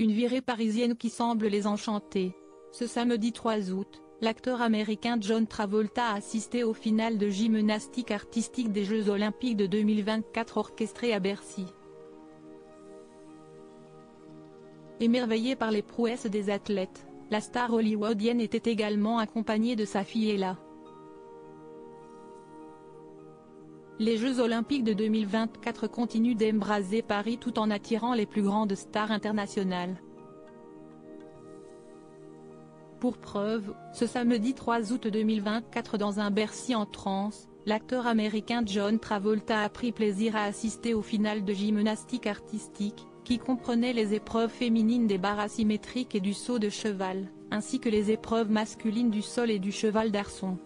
une virée parisienne qui semble les enchanter. Ce samedi 3 août, l'acteur américain John Travolta a assisté au final de gymnastique artistique des Jeux Olympiques de 2024 orchestrés à Bercy. Émerveillée par les prouesses des athlètes, la star hollywoodienne était également accompagnée de sa fille Ella. Les Jeux Olympiques de 2024 continuent d'embraser Paris tout en attirant les plus grandes stars internationales. Pour preuve, ce samedi 3 août 2024 dans un Bercy en transe, l'acteur américain John Travolta a pris plaisir à assister au final de gymnastique artistique, qui comprenait les épreuves féminines des barres asymétriques et du saut de cheval, ainsi que les épreuves masculines du sol et du cheval d'arçon.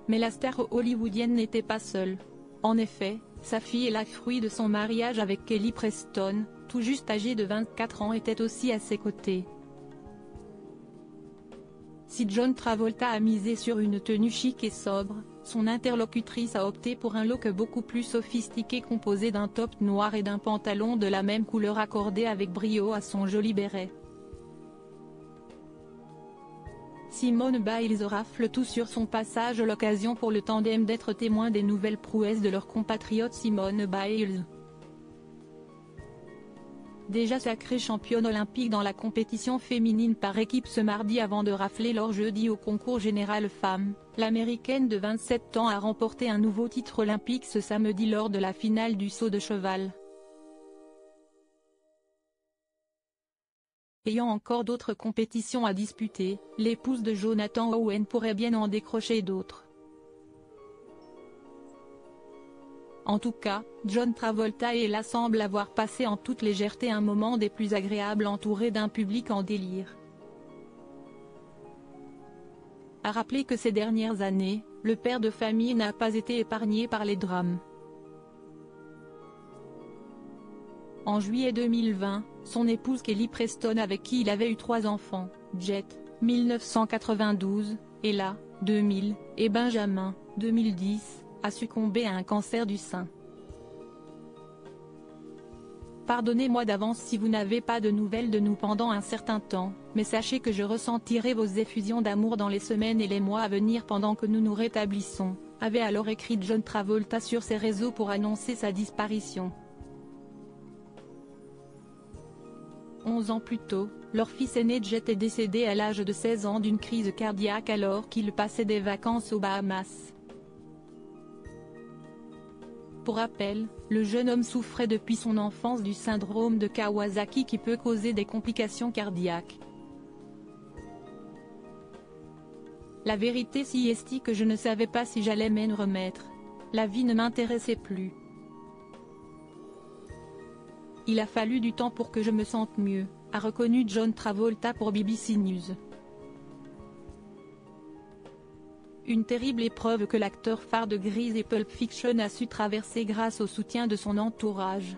Mais la star hollywoodienne n'était pas seule. En effet, sa fille et la fruit de son mariage avec Kelly Preston, tout juste âgée de 24 ans, était aussi à ses côtés. Si John Travolta a misé sur une tenue chic et sobre, son interlocutrice a opté pour un look beaucoup plus sophistiqué composé d'un top noir et d'un pantalon de la même couleur accordé avec brio à son joli béret. Simone Biles rafle tout sur son passage, l'occasion pour le tandem d'être témoin des nouvelles prouesses de leur compatriote Simone Biles. Déjà sacrée championne olympique dans la compétition féminine par équipe ce mardi avant de rafler l'or jeudi au concours général femmes, l'américaine de 27 ans a remporté un nouveau titre olympique ce samedi lors de la finale du saut de cheval. Ayant encore d'autres compétitions à disputer, l'épouse de Jonathan Owen pourrait bien en décrocher d'autres. En tout cas, John Travolta et Ella semblent avoir passé en toute légèreté un moment des plus agréables entourés d'un public en délire. À rappeler que ces dernières années, le père de famille n'a pas été épargné par les drames. En juillet 2020, son épouse Kelly Preston, avec qui il avait eu 3 enfants, Jet, 1992, Ella, 2000, et Benjamin, 2010, a succombé à un cancer du sein. Pardonnez-moi d'avance si vous n'avez pas de nouvelles de nous pendant un certain temps, mais sachez que je ressentirai vos effusions d'amour dans les semaines et les mois à venir pendant que nous nous rétablissons, avait alors écrit John Travolta sur ses réseaux pour annoncer sa disparition. 11 ans plus tôt, leur fils aîné Jet est décédé à l'âge de 16 ans d'une crise cardiaque alors qu'il passait des vacances aux Bahamas. Pour rappel, le jeune homme souffrait depuis son enfance du syndrome de Kawasaki qui peut causer des complications cardiaques. La vérité si est que je ne savais pas si j'allais m'en remettre. La vie ne m'intéressait plus. Il a fallu du temps pour que je me sente mieux, a reconnu John Travolta pour BBC News. Une terrible épreuve que l'acteur phare de Grease et Pulp Fiction a su traverser grâce au soutien de son entourage.